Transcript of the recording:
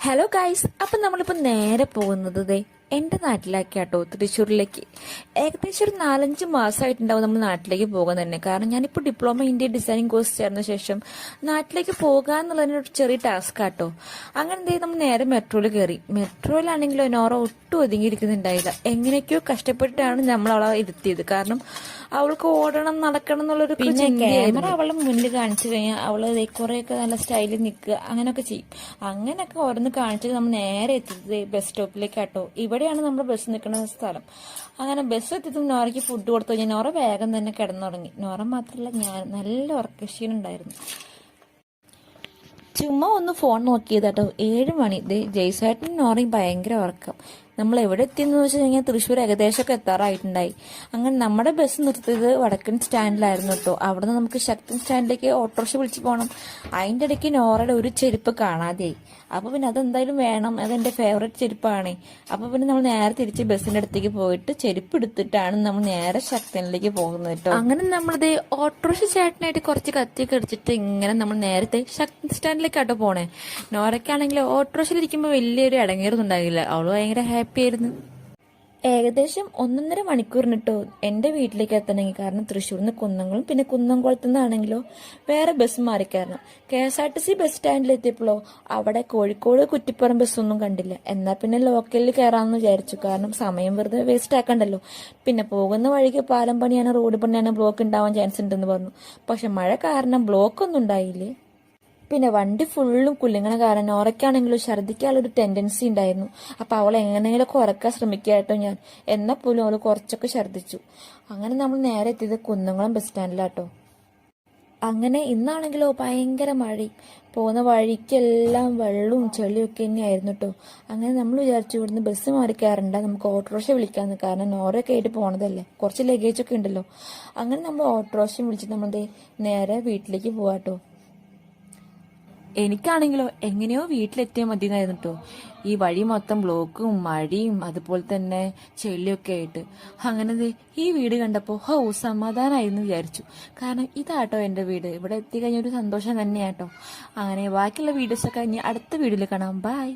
Hello guys, അപ്പം നമ്മളിപ്പോൾ നേരെ പോകുന്നത് എൻ്റെ നാട്ടിലേക്കാട്ടോ, തൃശ്ശൂരിലേക്ക്. ഏകദേശം ഒരു 4-5 മാസമായിട്ടുണ്ടാവും നമ്മൾ നാട്ടിലേക്ക് പോകാൻ തന്നെ. കാരണം ഞാനിപ്പോൾ ഡിപ്ലോമ ഇന്ത്യൻ ഡിസൈനിങ് കോഴ്സ് ചേർന്ന ശേഷം നാട്ടിലേക്ക് പോകുക എന്നുള്ളതിനൊരു ചെറിയ ടാസ്ക് ആട്ടോ. അങ്ങനെ നമ്മൾ നേരെ മെട്രോയിൽ കയറി. മെട്രോയിലാണെങ്കിലോ നോറ ഒട്ടും ഒതുങ്ങിയിരിക്കുന്നുണ്ടായില്ല. എങ്ങനെയൊക്കെയോ കഷ്ടപ്പെട്ടിട്ടാണ് നമ്മൾ അവളെ ഇരുത്തിയത്. കാരണം അവൾക്ക് ഓടണം, നടക്കണം എന്നുള്ളൊരു ക്യാമറ അവളെ മുന്നിൽ കാണിച്ചു കഴിഞ്ഞാൽ അവള് കുറെയൊക്കെ നല്ല സ്റ്റൈലിൽ നിൽക്കുക, അങ്ങനെയൊക്കെ ചെയ്യും. അങ്ങനെയൊക്കെ ഓരോന്ന് കാണിച്ചിട്ട് നമ്മൾ നേരെ എത്തിയത് ബസ് സ്റ്റോപ്പിലേക്കാട്ടോ. ഇവിടെയാണ് നമ്മുടെ ബസ് നിൽക്കുന്ന സ്ഥലം. അങ്ങനെ ബസ് എത്തിയതും നോറയ്ക്ക് ഫുഡ് കൊടുത്തു കഴിഞ്ഞാൽ നോറ വേഗം തന്നെ കിടന്നു തുടങ്ങി. നോറ മാത്രമല്ല, ഞാൻ നല്ല ഉറക്കക്ഷീണുണ്ടായിരുന്നു. ചുമ്മാ ഒന്ന് ഫോൺ നോക്കിയതാട്ടോ. 7 മണി. ജയ്സേട്ടനും നോറയും ഭയങ്കര ഉറക്കം. നമ്മൾ എവിടെ എത്തിയെന്ന് വെച്ച് കഴിഞ്ഞാൽ തൃശ്ശൂർ ഏകദേശമൊക്കെ എത്താറായിട്ടുണ്ടായി. അങ്ങനെ നമ്മുടെ ബസ് നിർത്തിയത് വടക്കൻ സ്റ്റാൻഡിലായിരുന്നു കേട്ടോ. അവിടെ നിന്ന് നമുക്ക് ശക്തൻ സ്റ്റാൻഡിലേക്ക് ഓട്ടോറിക്ഷ വിളിച്ച് പോകണം. അതിൻ്റെ ഇടയ്ക്ക് നോറയുടെ ഒരു ചെരുപ്പ് കാണാതെയായി. അപ്പോൾ പിന്നെ അതെന്തായാലും വേണം, അതെൻ്റെ ഫേവറേറ്റ് ചെരുപ്പാണ്. അപ്പോൾ പിന്നെ നമ്മൾ നേരെ തിരിച്ച് ബസ്സിൻ്റെ അടുത്തേക്ക് പോയിട്ട് ചെരുപ്പ് എടുത്തിട്ടാണ് നമ്മൾ നേരെ ശക്തനിലേക്ക് പോകുന്നത് കേട്ടോ. അങ്ങനെ നമ്മളത് ഓട്ടോറിക്ഷ ചേട്ടനായിട്ട് കുറച്ച് കത്തിയൊക്കെ അടിച്ചിട്ട് ഇങ്ങനെ നമ്മൾ നേരത്തെ ശക്തൻ സ്റ്റാൻഡിലേക്കാട്ടോ പോണേ. നോറയ്ക്കാണെങ്കിൽ ഓട്ടോറിക്ഷയിലിരിക്കുമ്പോൾ വലിയൊരു ഇടങ്ങേറൊന്നും ഉണ്ടാകില്ല. അവള് ഭയങ്കര ഹാപ്പി ആയിരുന്നു. ഏകദേശം 1.5 മണിക്കൂറിനിട്ടോ എൻ്റെ വീട്ടിലേക്ക് എത്തണമെങ്കിൽ. കാരണം തൃശ്ശൂരിൽ നിന്ന് കുന്നംകുളം, പിന്നെ കുന്നംകുളത്തു നിന്നാണെങ്കിലോ വേറെ ബസ് മാറിക്കയറണം. KSRTC ബസ് സ്റ്റാൻഡിലെത്തിയപ്പോഴോ അവിടെ കോഴിക്കോട് കുറ്റിപ്പുറം ബസ്സൊന്നും കണ്ടില്ല. എന്നാൽ പിന്നെ ലോക്കലിൽ കയറാമെന്ന് വിചാരിച്ചു. കാരണം സമയം വെറുതെ വേസ്റ്റ് ആക്കണ്ടല്ലോ. പിന്നെ പോകുന്ന വഴിക്ക് പാലം പണിയാണ്, റോഡ് പണിയാണ്, ബ്ലോക്ക് ഉണ്ടാവാൻ ചാൻസ് ഉണ്ടെന്ന് പറഞ്ഞു. പക്ഷെ മഴ കാരണം ബ്ലോക്കൊന്നും ഉണ്ടായില്ലേ. പിന്നെ വണ്ടി ഫുള്ളും കുലുങ്ങണ കാരണം നോറയ്ക്കാണെങ്കിലും ഛർദ്ദിക്കാനുള്ളൊരു ടെൻഡൻസി ഉണ്ടായിരുന്നു. അപ്പം അവളെ എങ്ങനെയെങ്കിലുമൊക്കെ ഉറക്കാൻ ശ്രമിക്കാട്ടോ ഞാൻ. എന്നാൽ പോലും അവൾ കുറച്ചൊക്കെ ഛർദ്ദിച്ചു. അങ്ങനെ നമ്മൾ നേരെ എത്തിയത് കുന്നംകുളം ബസ് സ്റ്റാൻഡിലാട്ടോ. അങ്ങനെ ഇന്നാണെങ്കിലോ ഭയങ്കര മഴയും, പോകുന്ന വഴിക്കെല്ലാം വെള്ളവും ചെളിയും ഒക്കെ തന്നെയായിരുന്നു കേട്ടോ. അങ്ങനെ നമ്മൾ വിചാരിച്ചു ഇവിടുന്ന് ബസ് മാറിക്കാറുണ്ട്, നമുക്ക് ഓട്ടോറിക്ഷ വിളിക്കാമെന്ന്. കാരണം നോറയൊക്കെ ആയിട്ട് പോണതല്ലേ, കുറച്ച് ലഗേജൊക്കെ ഉണ്ടല്ലോ. അങ്ങനെ നമ്മൾ ഓട്ടോറിക്ഷ വിളിച്ചിട്ട് നമ്മൾ നേരെ വീട്ടിലേക്ക് പോവാട്ടോ. എനിക്കാണെങ്കിലോ എങ്ങനെയോ വീട്ടിലെത്തിയാൽ മതി എന്നായിരുന്നു കേട്ടോ. ഈ വഴി മൊത്തം ബ്ലോക്കും മഴയും അതുപോലെ തന്നെ ചെളിയൊക്കെ ആയിട്ട്. അങ്ങനെ ഈ വീട് കണ്ടപ്പോൾ സമാധാനമായിരുന്നു വിചാരിച്ചു. കാരണം ഇതാട്ടോ എൻ്റെ വീട്. ഇവിടെ എത്തിക്കഴിഞ്ഞൊരു സന്തോഷം തന്നെയാട്ടോ. അങ്ങനെ ബാക്കിയുള്ള വീഡിയോസൊക്കെ ഇനി അടുത്ത വീഡിയോയിൽ കാണാം. ബൈ.